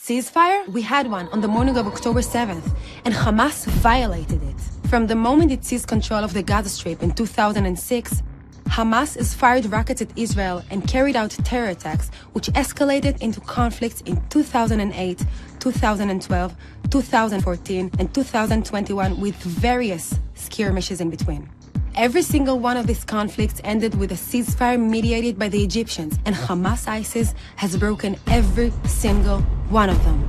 Ceasefire? We had one on the morning of October 7th, and Hamas violated it. From the moment it seized control of the Gaza Strip in 2006, Hamas has fired rockets at Israel and carried out terror attacks, which escalated into conflicts in 2008, 2012, 2014, and 2021 with various skirmishes in between. Every single one of these conflicts ended with a ceasefire mediated by the Egyptians, and Hamas ISIS has broken every single one of them.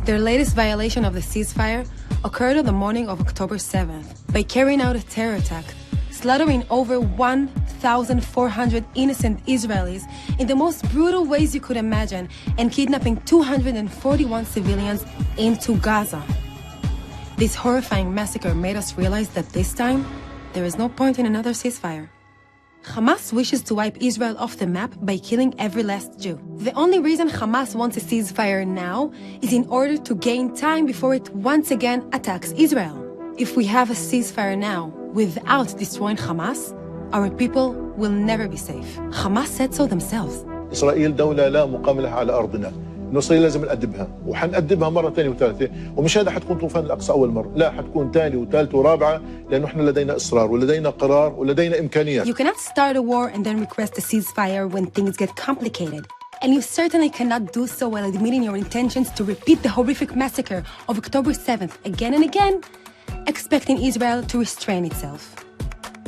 Their latest violation of the ceasefire occurred on the morning of October 7th by carrying out a terror attack, slaughtering over 1,400 innocent Israelis in the most brutal ways you could imagine, and kidnapping 241 civilians into Gaza. This horrifying massacre made us realize that this time, there is no point in another ceasefire. Hamas wishes to wipe Israel off the map by killing every last Jew. The only reason Hamas wants a ceasefire now is in order to gain time before it once again attacks Israel. If we have a ceasefire now without destroying Hamas, our people will never be safe. Hamas said so themselves. إسرائيل دولة لا مقام لها على أرضنا. إسرائيل لازم نأدبها وحنأدبها مرة ثانية وثالثة، ومش هذا حتكون طوفان الأقصى أول مرة، لا حتكون ثانية وثالثة ورابعة، لأنه إحنا لدينا إصرار ولدينا قرار ولدينا إمكانيات. You cannot start a war and then request a ceasefire when things get complicated. And you certainly cannot do so while admitting your intentions to repeat the horrific massacre of October 7th again and again, expecting Israel to restrain itself.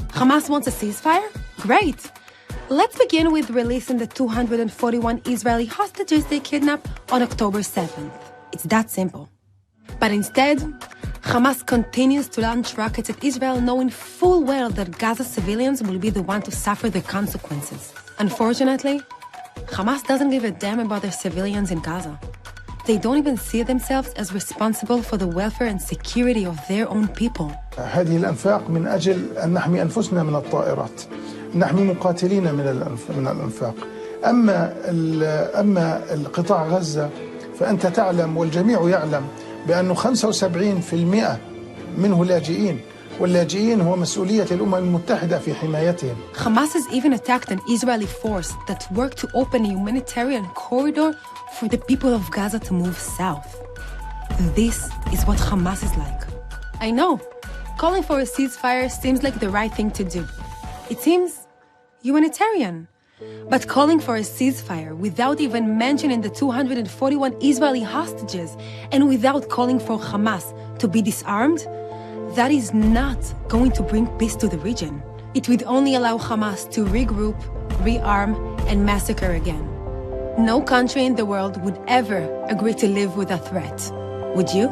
Hamas wants a ceasefire? Great! Let's begin with releasing the 241 Israeli hostages they kidnapped on October 7th. It's that simple. But instead, Hamas continues to launch rockets at Israel, knowing full well that Gaza civilians will be the one to suffer the consequences. Unfortunately, Hamas doesn't give a damn about their civilians in Gaza. They don't even see themselves as responsible for the welfare and security of their own people. هذه الأنفاق من أجل أن نحمي أنفسنا من الطائرات، نحمي مقاتلين من الأنفاق. أما القطاع غزة فأنت تعلم والجميع يعلم بأنه 75% منه لاجئين، واللاجئين هو مسؤولية الأمم المتحدة في حمايتهم. Hamas has even attacked an Israeli force that worked to open a humanitarian corridor for the people of Gaza to move south. This is what Hamas is like. I know, calling for a ceasefire seems like the right thing to do. It seems humanitarian. But calling for a ceasefire without even mentioning the 241 Israeli hostages and without calling for Hamas to be disarmed, that is not going to bring peace to the region. It would only allow Hamas to regroup, rearm, and massacre again. No country in the world would ever agree to live with a threat. Would you?